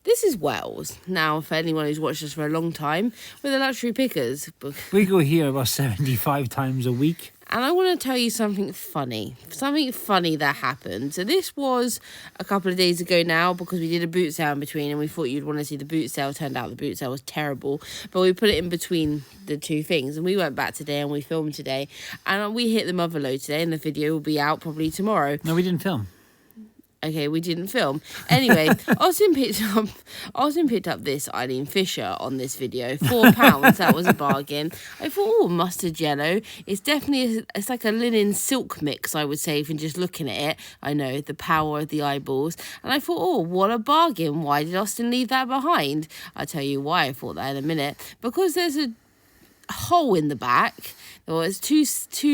This is Wales. Now, for anyone who's watched us for a long time, we're the luxury pickers. We go here about 75 times a week. And I want to tell you something funny that happened. So this was a couple of days ago now, because we did a boot sale in between and we thought you'd want to see the boot sale. Turned out the boot sale was terrible, but we put it in between the two things, and we went back today and we filmed today, and we hit the mother load today, and the video will be out probably tomorrow. No, we didn't film. Okay, we didn't film. Anyway, Austin picked up this Eileen Fisher on this video. £4, that was a bargain. I thought, oh, mustard yellow. It's definitely, it's like a linen silk mix, I would say, from just looking at it. I know, the power of the eyeballs. And I thought, oh, what a bargain. Why did Austin leave that behind? I'll tell you why I thought that in a minute. Because there's a hole in the back. Well, it's two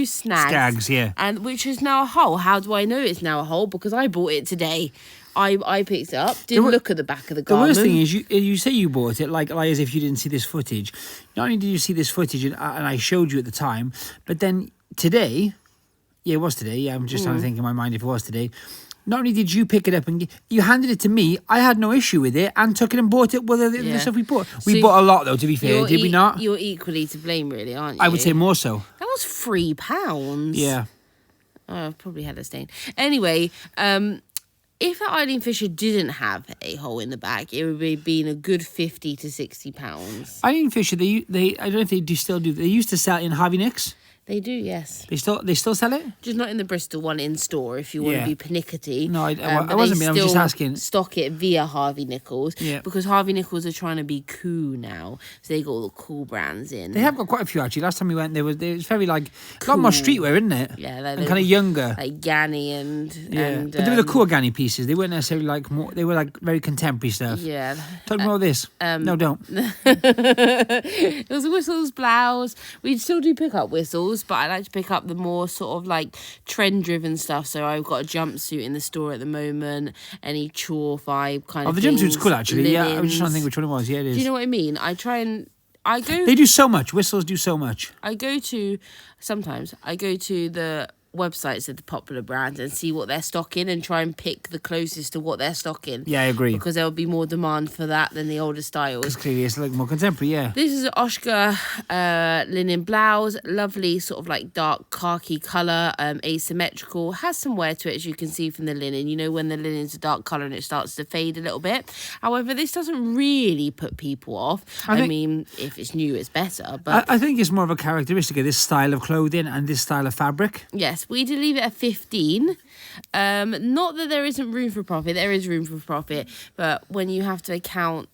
snags, yeah, and which is now a hole. How do I know it's now a hole? Because I bought it today. I picked it up. Didn't look at the back of the garment. The worst thing is you say you bought it like as if you didn't see this footage. Not only did you see this footage, and I showed you at the time, but then today, yeah, it was today. Yeah, I'm just trying to think in my mind if it was today. Not only did you pick it up and you handed it to me, I had no issue with it and took it and bought it with the stuff we bought. We bought a lot, though, to be fair, did we not? You're equally to blame, really, aren't you? I would say more so. That was £3. Yeah. Oh, I've probably had a stain. Anyway, if that Eileen Fisher didn't have a hole in the back, it would be been a good £50 to £60. Eileen Fisher, they I don't know if they still do. They used to sell it in Harvey Nicks. They do, yes. They still sell it? Just not in the Bristol one in store, if you want to be pernickety. No, I wasn't being, I was just asking. Stock it via Harvey Nichols. Yeah. Because Harvey Nichols are trying to be cool now. So they got all the cool brands in. They have got quite a few, actually. Last time we went, there was very, like, a lot more streetwear, isn't it? Yeah. And kind of younger. Like Ganni and... Yeah. And, but they were the cool Ganni pieces. They weren't necessarily, like, more... They were, like, very contemporary stuff. Yeah. Talk more about this. No, don't. It was a whistles blouse. We still do pick up whistles, but I like to pick up the more sort of like trend driven stuff. So I've got a jumpsuit in the store at the moment, any chore vibe kind of the things. jumpsuit's cool, actually. Linens. Yeah, I was just trying to think which one it was. Yeah, it is. Do you know what I mean? They do so much. Whistles do so much. I go to the websites of the popular brands and see what they're stocking and try and pick the closest to what they're stocking. Yeah, I agree. Because there'll be more demand for that than the older styles. Because clearly it's like more contemporary, yeah. This is an Oscar linen blouse, lovely sort of like dark khaki colour, asymmetrical, has some wear to it as you can see from the linen. You know when the linen's a dark colour and it starts to fade a little bit. However, this doesn't really put people off. I mean, if it's new, it's better. But I think it's more of a characteristic of this style of clothing and this style of fabric. Yes, we did leave it at 15. Not that there isn't room for profit. There is room for profit, but when you have to account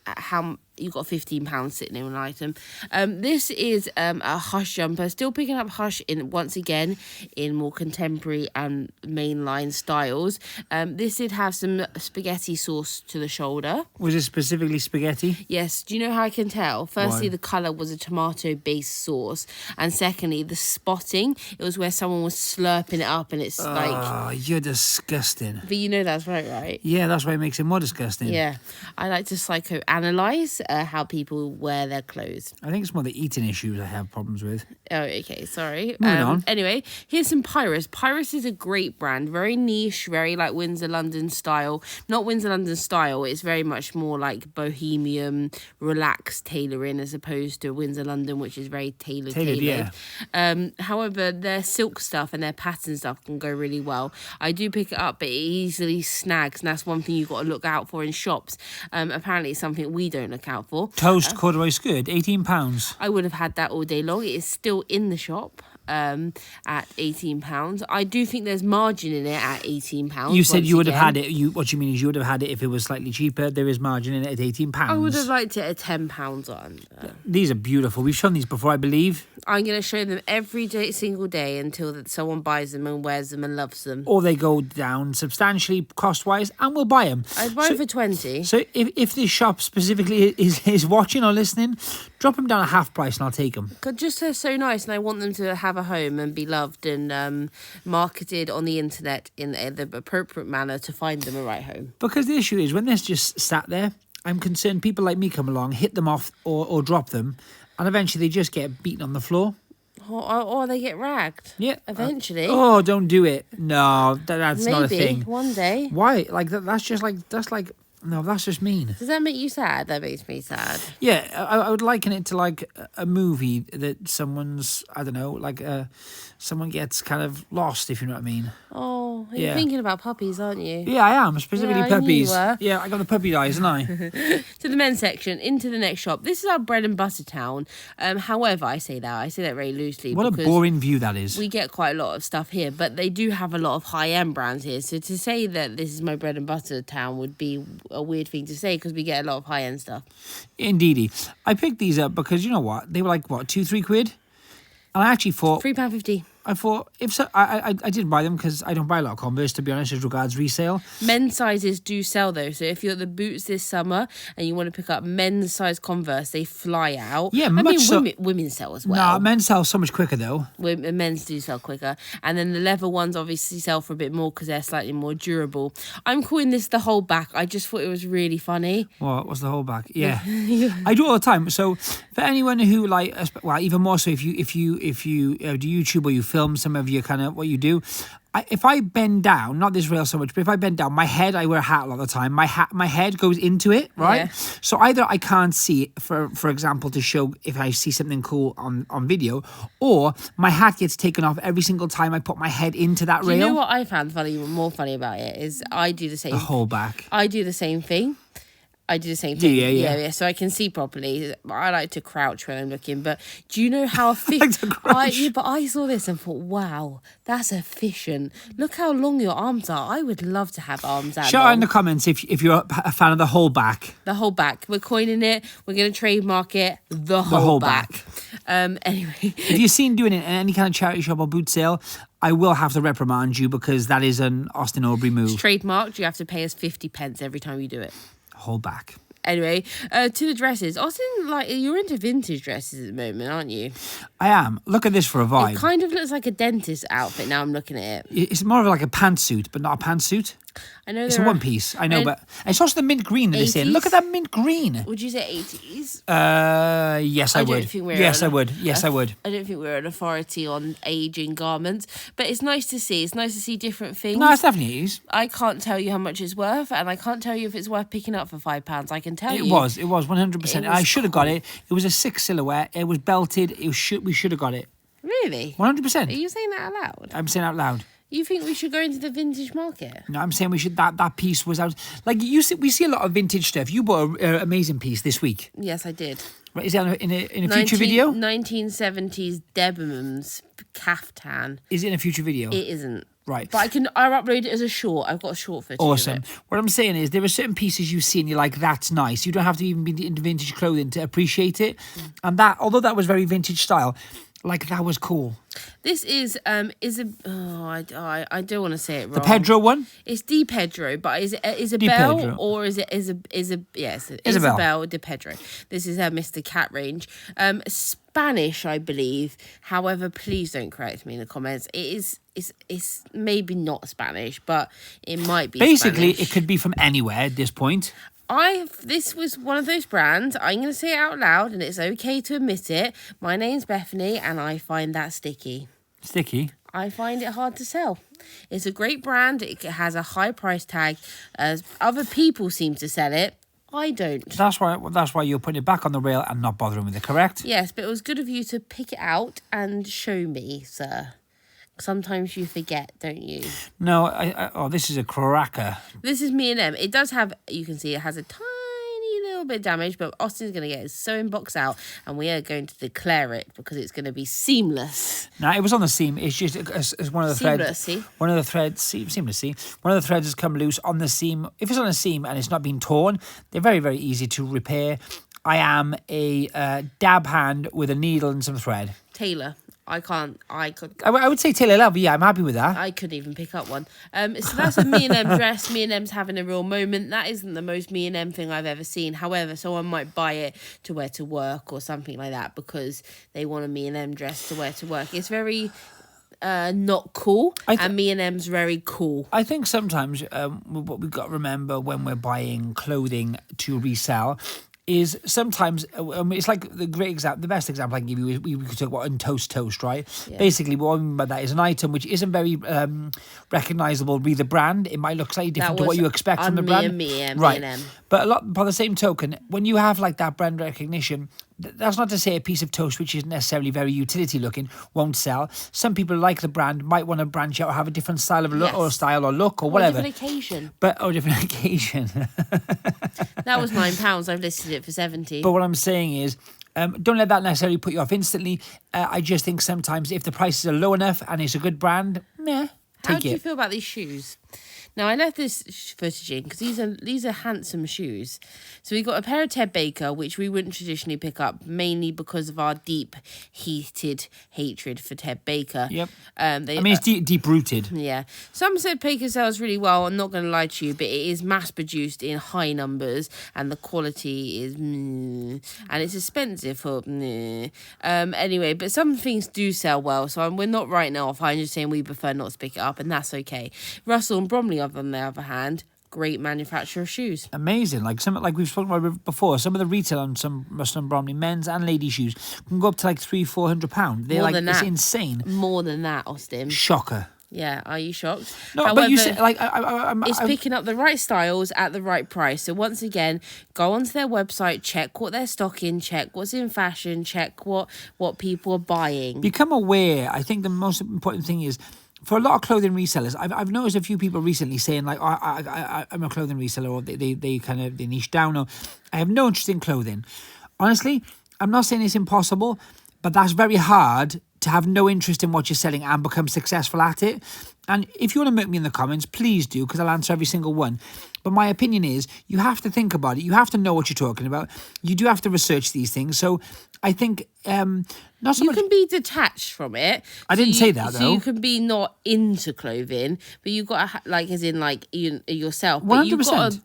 how you've got £15 sitting in an item. This is a Hush jumper, still picking up Hush once again in more contemporary and mainline styles. This did have some spaghetti sauce to the shoulder. Was it specifically spaghetti? Yes. Do you know how I can tell? Firstly, Why? the colour was a tomato-based sauce, and secondly, the spotting. It was where someone was slurping it up, and it's like... Oh, you're disgusting. But you know that's right? Yeah, that's why it makes it more disgusting. Yeah. I like to psychoanalyse how people wear their clothes. I think it's more the eating issues I have problems with. Oh, okay, sorry. Moving on. Anyway, here's some Pyrus. Pyrus is a great brand, very niche, very like Windsor London style. Not Windsor London style, it's very much more like bohemian, relaxed tailoring as opposed to Windsor London, which is very tailored. Yeah. However, their silk stuff and their pattern stuff can go really well. I do pick it up, but it easily snags, and that's one thing you've got to look out for in shops. Apparently, it's something we don't look out for. Toast corduroy skirt, £18. I would have had that all day long. It is still in the shop at £18. I do think there's margin in it at £18. You said you would have had it. What you mean is you would have had it if it was slightly cheaper. There is margin in it at £18. I would have liked it at £10 on. These are beautiful. We've shown these before, I believe. I'm going to show them every single day until that someone buys them and wears them and loves them. Or they go down substantially cost-wise, and we'll buy them. I'd buy them for 20. So if this shop specifically is watching or listening, drop them down at half price and I'll take them. Because just they're so nice, and I want them to have a home and be loved and marketed on the internet in the appropriate manner to find them a right home. Because the issue is, when they're just sat there, I'm concerned people like me come along, hit them off or drop them, and eventually they just get beaten on the floor. Or they get ragged. Yeah. Eventually. Don't do it. No, that's Maybe, not a thing. One day. Why? Like that's just like, that's like No, that's just mean. Does that make you sad? That makes me sad. Yeah, I would liken it to like a movie that someone's, I don't know, like someone gets kind of lost, if you know what I mean. Oh, you're Yeah. thinking about puppies, aren't you? Yeah, I am, specifically Yeah, I knew you puppies. were. Yeah, I got the puppy eyes, didn't I? To the men's section, into the next shop. This is our bread and butter town. However, I say that very loosely. What a because boring view that is. we get quite a lot of stuff here, but they do have a lot of high-end brands here. So to say that this is my bread and butter town would be a weird thing to say because we get a lot of high-end stuff. Indeedy. I picked these up because, you know what, they were like, what, 2-3 quid? And I actually thought... £3.50. I thought, if so, I didn't buy them because I don't buy a lot of Converse, to be honest, as regards resale. Men's sizes do sell, though. So if you're at the Boots this summer and you want to pick up men's size Converse, they fly out. Yeah, I much mean, so. women sell as well. No, men sell so much quicker, though. Men's do sell quicker. And then the leather ones obviously sell for a bit more because they're slightly more durable. I'm calling this the whole back. I just thought it was really funny. What's the whole back? Yeah. I do it all the time. So for anyone who like, well, even more so if you do YouTube or you film some of your kind of what you do, if I bend down, not this rail so much, but if I bend down, my head, I wear a hat a lot of the time. My head goes into it, right? Yeah. So either I can't see, for example, to show if I see something cool on video, or my hat gets taken off every single time I put my head into that rail. You know what I found funny, more funny about it is I do the same. The whole back. I do the same thing. I do the same thing. Yeah. So I can see properly. I like to crouch when I'm looking. But do you know how efficient? But I saw this and thought, wow, that's efficient. Look how long your arms are. I would love to have arms that Shout long. out in the comments if you're a fan of the whole back. The whole back. We're coining it. We're going to trademark it. The whole back. Anyway. If you're seen doing it in any kind of charity shop or boot sale, I will have to reprimand you because that is an Austin Aubrey move. It's trademarked. You have to pay us 50 pence every time you do it. Whole back. Anyway, to the dresses. Austin, like, you're into vintage dresses at the moment, aren't you? I am. Look at this for a vibe. It kind of looks like a dentist outfit now I'm looking at it. It's more of like a pantsuit, but not a pantsuit. I know It's a one piece. I know, but it's also the mint green that it's in. Look at that mint green. Would you say 80s? Yes, I would. Yes, I would. Yes, I would. I don't think we're an authority on aging garments, but it's nice to see. It's nice to see different things. No, it's definitely 80s. I can't tell you how much it's worth, and I can't tell you if it's worth picking up for £5. I can tell you. It was 100%. I should have got it. It was a 6 silhouette. It was belted. We should have got it. Really? 100%. Are you saying that out loud? I'm saying out loud. You think we should go into the vintage market? No, I'm saying we should. That piece was out. Like we see a lot of vintage stuff. You bought an amazing piece this week. Yes, I did. Right, is that in a future video? 1970s Debenhams caftan. Is it in a future video? It isn't. Right. But I'll upload it as a short. I've got a short footage. Awesome. Of it. What I'm saying is there are certain pieces you see and you're like, that's nice. You don't have to even be into vintage clothing to appreciate it. And that, although that was very vintage style, like that was cool. This is I don't want to say it wrong. The Pedro one? It's Di Pedro, but is it Pedro. Isabel or is it Isabel De Pedro. This is her Mr. Cat range. Spanish, I believe. However, please don't correct me in the comments. It's maybe not Spanish, but it might be. Basically, Spanish. it could be from anywhere at this point. This was one of those brands. I'm going to say it out loud, and it's okay to admit it. My name's Bethany, and I find that sticky. Sticky? I find it hard to sell. It's a great brand. It has a high price tag. As other people seem to sell it, I don't. That's why you're putting it back on the rail and not bothering with it, correct? Yes, but it was good of you to pick it out and show me, sir. Sometimes you forget, don't you? No, this is a cracker. This is M&M. It does have, you can see it has a tiny little bit of damage, but Austin's going to get his sewing box out and we are going to declare it because it's going to be seamless. No, it was on the seam. It's just as one of the threads. One of the threads, seamless. One of the threads has come loose on the seam. If it's on a seam and it's not been torn, they're very, very easy to repair. I am a dab hand with a needle and some thread. Tailor. I would say tailor level. Yeah, I'm happy with that. I couldn't even pick up one. So that's a M&M dress. M&M's having a real moment. That isn't the most M&M thing I've ever seen. However, someone might buy it to wear to work or something like that because they want a M&M dress to wear to work. It's very not cool, and M&M's very cool. I think sometimes what we've got to remember when we're buying clothing to resell is sometimes it's like the best example I can give you is we could talk about toast, right? Yeah. Basically, what I mean by that is an item which isn't very recognizable. Be the brand, it might look slightly different to what you expect from the brand, right? But by the same token, when you have like that brand recognition, that's not to say a piece of toast which isn't necessarily very utility looking won't sell. Some people like the brand, might want to branch out or have a different style of look or look or whatever. Different occasion. Different occasion. That was £9. I've listed it for 70. But what I'm saying is, don't let that necessarily put you off instantly. I just think sometimes if the prices are low enough and it's a good brand, take it. How do you feel about these shoes? Now, I left this footage in because these are handsome shoes. So we got a pair of Ted Baker, which we wouldn't traditionally pick up, mainly because of our deep-heated hatred for Ted Baker. Yep. It's deep-rooted. Yeah. Some said Baker sells really well. I'm not going to lie to you, but it is mass-produced in high numbers, and the quality is and it's expensive for anyway, but some things do sell well, so we're not writing it off. I'm just saying we prefer not to pick it up, and that's okay. Russell and Bromley, on the other hand, great manufacturer of shoes. Amazing. Like we've spoken about before, some of the retail on some Russell and Bromley men's and ladies' shoes can go up to like £300-400. They're it's insane. More than that, Austin. Shocker. Yeah, are you shocked? No, however, but you said it's picking up the right styles at the right price. So once again, go onto their website, check what they're stocking, check what's in fashion, check what people are buying. Become aware. I think the most important thing is, for a lot of clothing resellers, I've noticed a few people recently saying like, I'm a clothing reseller, or they niche down, or I have no interest in clothing. Honestly, I'm not saying it's impossible, but that's very hard to have no interest in what you're selling and become successful at it. And if you want to make me in the comments, please do, because I'll answer every single one. But my opinion is, you have to think about it. You have to know what you're talking about. You do have to research these things. So I think not so much. You can be detached from it. I didn't say that, though. So you can be not into clothing, but you've got to, as in yourself. 100%. But you've got to,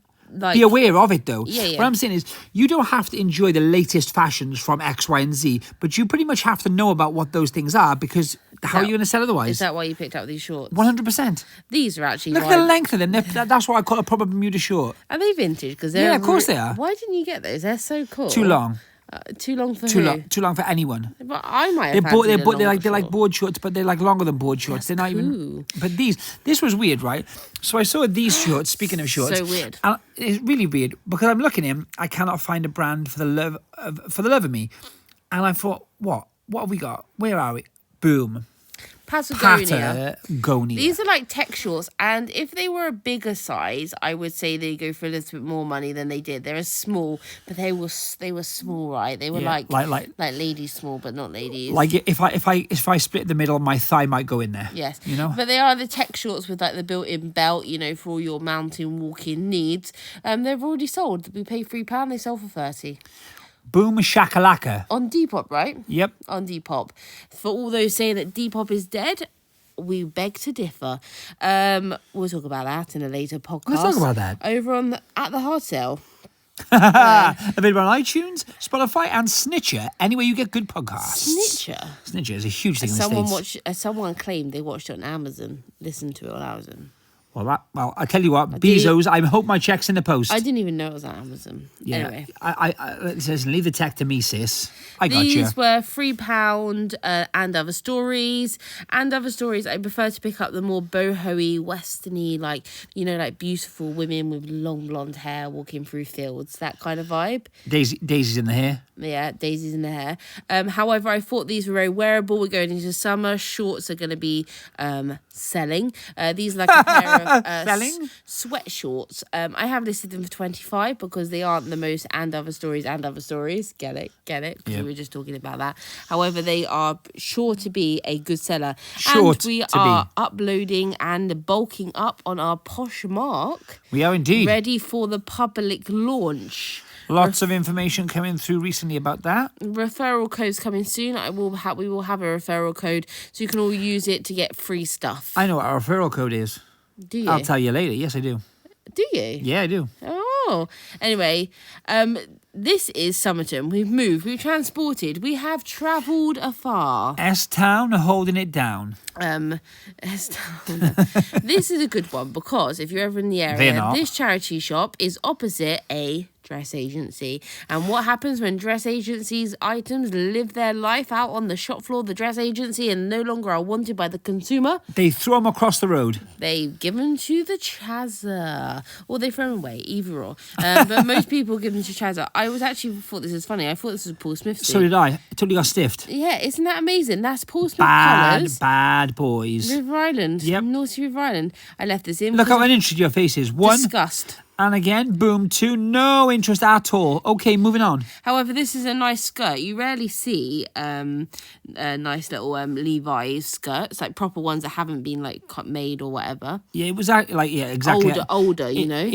be aware of it, though. Yeah. What I'm saying is, you don't have to enjoy the latest fashions from X, Y, and Z, but you pretty much have to know about what those things are, because how are you going to sell otherwise? Is that why you picked up these shorts? 100%. These are actually... Look at the length of them. That's what I call a proper Bermuda short. Are they vintage? Yeah, of course they are. Why didn't you get those? They're so cool. Too long. Too long for who? Too long for anyone. But I might have they're like board shorts, but they're like longer than board shorts. They're not even. But this was weird, right? So I saw these shorts. Speaking of shorts, so weird. And it's really weird because I'm looking at them. I cannot find a brand for the love of me, and I thought, what have we got? Where are we? Boom. Patagonia. These are like tech shorts, and if they were a bigger size, I would say they go for a little bit more money than they did. They're small, but they were small, right? They were like ladies small, but not ladies. Like if I split the middle, my thigh might go in there. Yes, you know. But they are the tech shorts with like the built-in belt, for all your mountain walking needs. They've already sold. We paid £3. They sold for 30. Boom shakalaka. On Depop, right? Yep. On Depop. For all those saying that Depop is dead, we beg to differ. We'll talk about that in a later podcast. Let's talk about that. Over at the hard sale. Available on iTunes, Spotify, and Snitcher. Anywhere you get good podcasts. Snitcher is a huge thing in the States. Someone claimed they watched it on Amazon. Listened to it on Amazon. Well, I tell you what, Bezos, I hope my check's in the post. I didn't even know it was on Amazon. Yeah. Anyway. I listen, leave the tech to me, sis. I got you. These were £3 and other stories. And other stories, I prefer to pick up the more boho-y, westerny, like beautiful women with long blonde hair walking through fields, that kind of vibe. Daisies in the hair. Yeah, daisies in the hair. However, I thought these were very wearable. We're going into summer. Shorts are going to be selling. These are like a pair of sweat shorts. I have listed them for 25 because they aren't the most and other stories. Get it? Because we were just talking about that. However, they are sure to be a good seller. We are uploading and bulking up on our Poshmark. We are indeed. Ready for the public launch. Lots of information coming through recently about that. Referral codes coming soon. We will have a referral code so you can all use it to get free stuff. I know what our referral code is. Do you? I'll tell you later. Yes, I do. Do you? Yeah, I do. Oh. Anyway, this is Somerton. We've moved. We've transported. We have travelled afar. S-Town holding it down. S-Town. This is a good one because if you're ever in the area, this charity shop is opposite a dress agency. And what happens when dress agencies' items live their life out on the shop floor of the dress agency and no longer are wanted by the consumer? They throw them across the road. They give them to the chazza, or they throw them away, either or. But most people give them to chazza. I was actually thought this was funny. I thought this was Paul Smith. So did I. I totally got stiffed. Yeah, isn't that amazing? That's Paul Smith colours. Bad boys. River Island. Yep. Naughty River Island. I left this in. Look how uninterested your face is. 1. Disgust. And again, boom, 2, no interest at all. Okay, moving on. However, this is a nice skirt. You rarely see nice little Levi's skirts, like proper ones that haven't been like made or whatever. Yeah, it was exactly. Older, you know.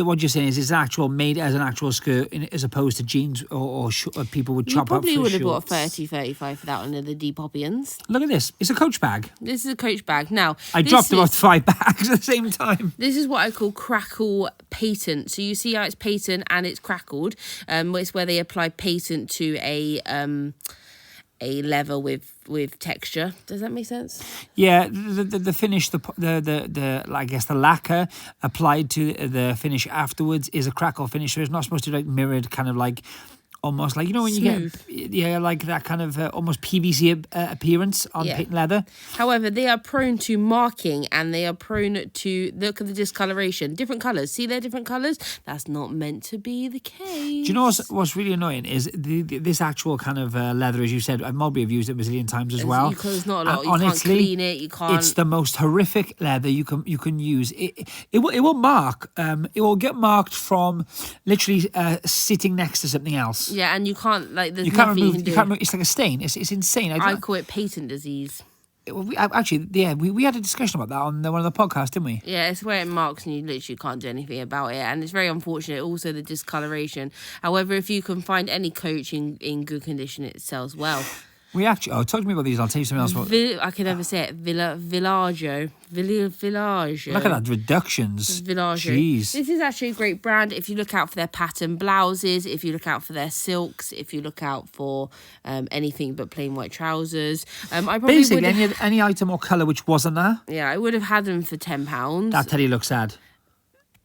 What you're saying is it's actual made as an actual skirt as opposed to jeans or people would chop up for You probably would have bought shorts. 30, 35 for that one of the Depopians. Look at this. It's a Coach bag. This is a Coach bag. Now, I dropped about 5 bags at the same time. This is what I call crackle patent. So you see how it's patent and it's crackled. It's where they apply patent to a leather with texture. Does that make sense? Yeah, the finish, I guess the lacquer applied to the finish afterwards is a crackle finish. So it's not supposed to be like mirrored, kind of like almost like, you know, when Smooth. you get like that kind of almost PVC appearance on patent leather. However, they are prone to marking and they are prone to, look at the discoloration. Different colours. See their different colours? That's not meant to be the case. Do you know what's really annoying is this actual kind of leather, as you said, Mulberry have used it a bazillion times as well. Because it's not a lot. And You honestly, can't clean it. You can't. It's the most horrific leather you can use. It will mark. It will get marked from literally sitting next to something else. Yeah, and you can't, like, there's You can't nothing remove. you can do. You can't remove. It's like a stain. It's insane. I call it patent disease. We had a discussion about that on one of the podcasts, didn't we? Yeah, it's where it marks and you literally can't do anything about it. And it's very unfortunate. Also, the discoloration. However, if you can find any Coach in good condition, it sells well. We actually... Oh, talk to me about these. I'll tell you something else. I can never say it. Villaggio. Look at that. Reductions. Villaggio. Jeez. This is actually a great brand. If you look out for their pattern blouses, if you look out for their silks, if you look out for anything but plain white trousers. I probably Basically, any item or colour which wasn't there. Yeah, I would have had them for £10. That teddy looks sad.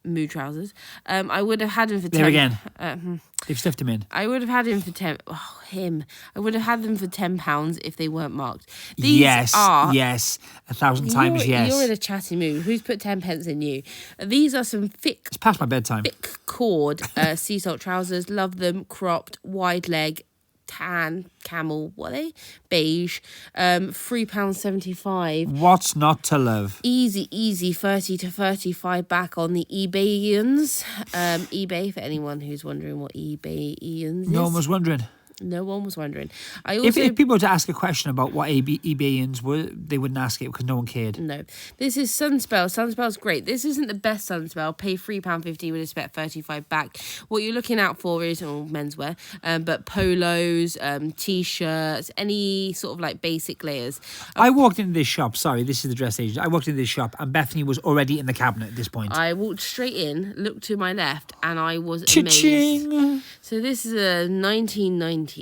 Mood trousers. I would have had him for 10. There again. They've stiffed him in. I would have had him for 10. Oh, him. I would have had them for £10 if they weren't marked. These yes, are. yes, 1,000 times yes. You're in a chatty mood. Who's put 10 pence in you? These are some thick. It's past my bedtime. Thick cord sea salt trousers. Love them. Cropped, wide leg, tan, camel. What are they? Beige. £3.75. What's not to love? Easy 30 to 35 back on the eBayans. eBay, for anyone who's wondering what eBayans is. No one was wondering. No one was wondering. I also, If people were to ask a question about what eBayans were, they wouldn't ask it because no one cared. No. This is Sunspell. Sunspell's great. This isn't the best Sunspell. Pay £3.50, would expect 35 back. What you're looking out for is menswear, but polos, t-shirts, any sort of like basic layers. I walked into this shop. Sorry, this is the dress agent. I walked into this shop and Bethany was already in the cabinet at this point. I walked straight in, looked to my left, and I was Cha-ching! amazed. So this is a 1990s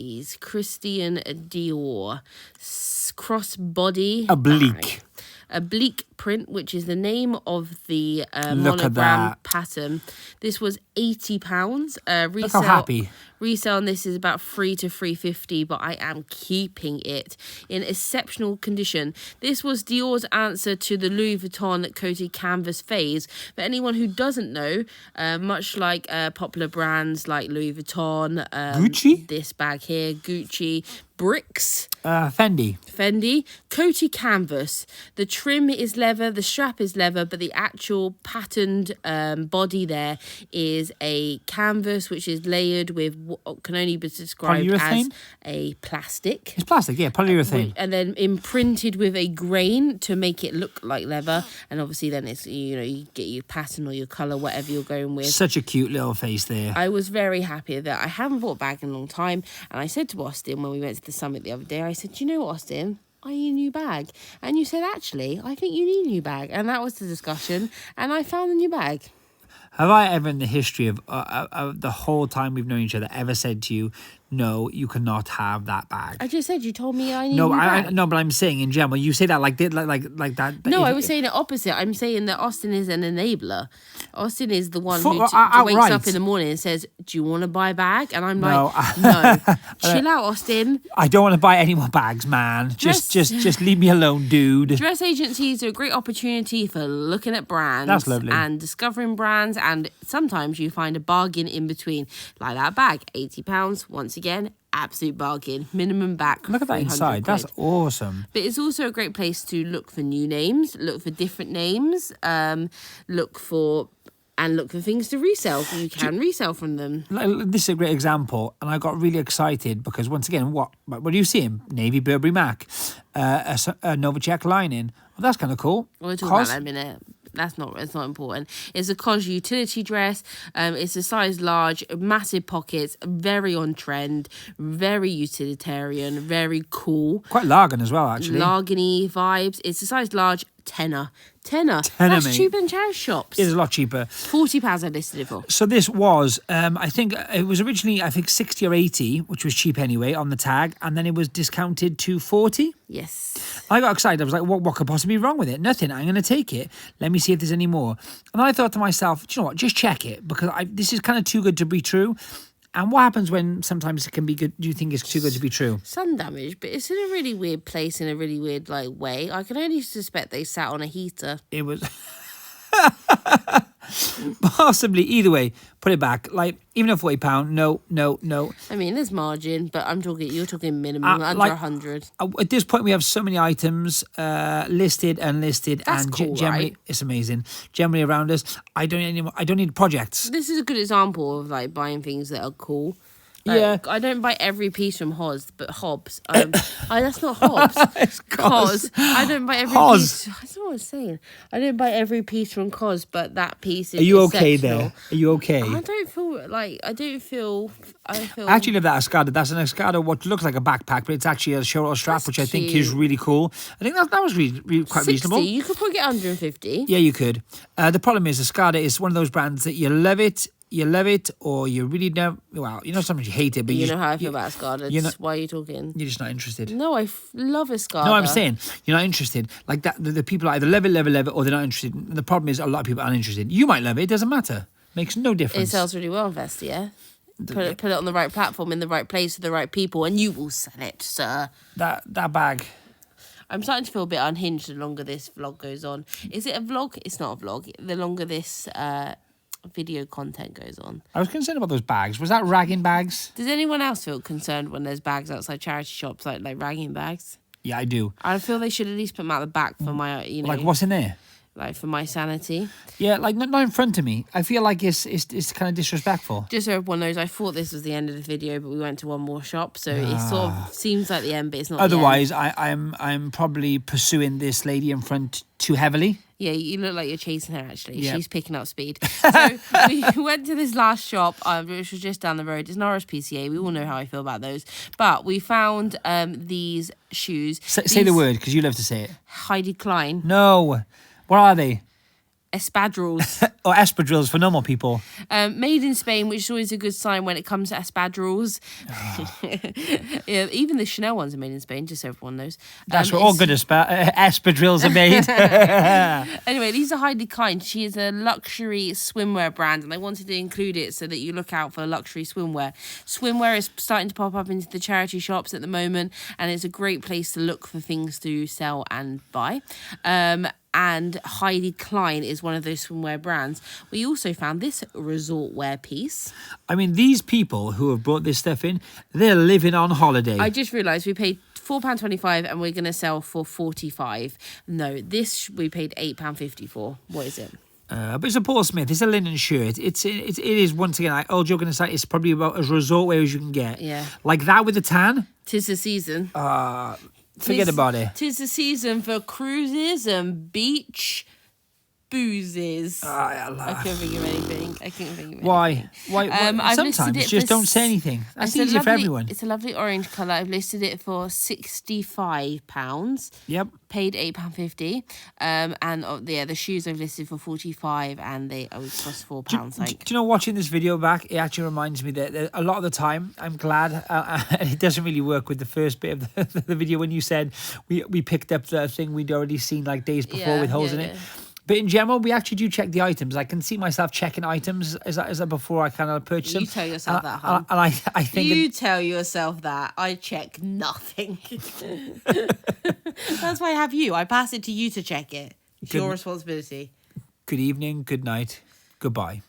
Christian Dior crossbody Oblique. Oblique print, which is the name of the Look at monogram that. pattern. This was £80. Look how happy. Resale on this is about $3 to $3.50, but I am keeping it in exceptional condition. This was Dior's answer to the Louis Vuitton coated canvas phase. For anyone who doesn't know, much like popular brands like Louis Vuitton, Gucci? This bag here, Gucci, Bricks, Fendi, coated canvas. The trim is leather, the strap is leather, but the actual patterned body there is a canvas which is layered with what can only be described Polyurethane? as a plastic. It's plastic, yeah, polyurethane. And then imprinted with a grain to make it look like leather. And obviously then it's, you get your pattern or your colour, whatever you're going with. Such a cute little face there. I was very happy with that. I haven't bought a bag in a long time. And I said to Austin when we went to the summit the other day, I said, do you know what, Austin? I need a new bag. And you said, actually, I think you need a new bag. And that was the discussion. And I found a new bag. Have I ever in the history of the whole time we've known each other ever said to you, no, you cannot have that bag. I just said you told me I need No, a new bag. no, but I'm saying in general, you say that like that. No, I was saying the opposite. I'm saying that Austin is an enabler. Austin is the one who wakes outright. up in the morning and says, "Do you want to buy a bag?" And I'm No. like, "No, chill out, Austin." I don't want to buy any more bags, man. Just leave me alone, dude. Dress agencies are a great opportunity for looking at brands. That's lovely. And discovering brands, and sometimes you find a bargain in between, like that bag, £80. Once again, absolute bargain. Minimum back. Look at that inside. That's awesome. But it's also a great place to look for new names, look for different names, look for things to resell. You can resell from them. This is a great example, and I got really excited because once again, what do you see him? Navy Burberry Mac, a Novacek lining. Well, that's kind of cool. We'll talk about that in a minute. It's not important. It's a COS utility dress. It's a size large, massive pockets, very on trend, very utilitarian, very cool. Quite Largan as well, actually. Largan-y vibes. It's a size large, tenner. That's mate. cheaper than charity shops. It is a lot cheaper. £40 I listed it for. So this was, I think it was originally, 60 or 80, which was cheap anyway on the tag, and then it was discounted to 40. Yes. I got excited. I was like, what could possibly be wrong with it? Nothing. I'm going to take it. Let me see if there's any more. And I thought to myself, do you know what? Just check it, because this is kind of too good to be true. And what happens when sometimes it can be good? Do you think it's too good to be true? Sun damage, but it's in a really weird place, in a really weird way. I can only suspect they sat on a heater. It was possibly. Either way, put it back. Like, even at £40, no. I mean, there's margin, but you're talking minimum under 100. At this point, we have so many items listed, unlisted, That's and cool, generally, right? It's amazing. Generally around us, I don't need projects. This is a good example of like buying things that are cool. Yeah. I don't buy every piece from Hobbs. That's not Hobbs. It's COS. I don't buy every Hobbs. piece. That's what I was saying. I don't buy every piece from COS, but that piece is Are you okay exceptional. there? Are you okay? I feel. I actually love that Escada. That's an Escada, what looks like a backpack, but it's actually a shoulder strap, That's which I think cute. is really cool. I think that was really quite 60, reasonable. you could probably get 150. Yeah, you could. The problem is Escada is one of those brands that you love it, or you really don't. Well, sometimes you hate it, but You know how I feel about Escada. Why are you talking? You're just not interested. No, I love Escada. No, I'm saying you're not interested. Like that, the people either love it, or they're not interested. And the problem is a lot of people aren't interested. You might love it. It doesn't matter. Makes no It difference. sells really well, Vestia. Put it on the right platform, in the right place, with the right people, and you will sell it, sir. That bag. I'm starting to feel a bit unhinged the longer this vlog goes on. Is it a vlog? It's not a vlog. The longer this video content goes on. I was concerned about those bags. Was that ragging bags? Does anyone else feel concerned when there's bags outside charity shops, like ragging bags? Yeah, I do. I feel they should at least put them out the back for my, Like, what's in there? like for my sanity. Yeah, like not in front of me. I feel like it's kind of disrespectful. Just so everyone knows, I thought this was the end of the video, but we went to one more shop, so it sort of seems like the end, but it's not. Otherwise, I'm probably pursuing this lady in front too heavily. Yeah, you look like you're chasing her, actually. Yeah. She's picking up speed. So we went to this last shop, which was just down the road. It's Norris PCA. We all know how I feel about those. But we found these shoes. Say the word, because you love to say it. Heidi Klein. No. What are they? Espadrilles. Or espadrilles for normal people. Made in Spain, which is always a good sign when it comes to espadrilles. Yeah, even the Chanel ones are made in Spain, just so everyone knows. That's where all good espadrilles are made. Anyway, these are Heidi Klein. She is a luxury swimwear brand, and I wanted to include it so that you look out for luxury swimwear. Swimwear is starting to pop up into the charity shops at the moment, and it's a great place to look for things to sell and buy. And Heidi Klein is one of those swimwear brands. We also found this resort wear piece. I mean, these people who have brought this stuff in, they're living on holiday. I just realised we paid £4.25 and we're going to sell for £45. No, this we paid £8.50 for. What is it? But it's a Paul Smith. It's a linen shirt. It is once again, all joking aside, it's probably about as resort wear as you can get. Yeah. Like that with the tan. 'Tis the season. Forget about it. 'Tis the season for cruises and beach boozes. I couldn't think of anything. Why? I've listed Sometimes it just for don't say anything. That's easier for everyone. It's a lovely orange colour. I've listed it for £65. Yep. Paid £8.50. And the shoes I've listed for £45, and they always cost £4. Do you know, watching this video back, it actually reminds me that a lot of the time, I'm glad, and it doesn't really work with the first bit of the video when you said we picked up the thing we'd already seen like days before with holes in it. But in general, we actually do check the items. I can see myself checking items as that before I kind of purchase them. You tell yourself that, huh? And I think... You tell yourself that. I check nothing. That's why I have you. I pass it to you to check it. It's your responsibility. Good evening, good night, goodbye.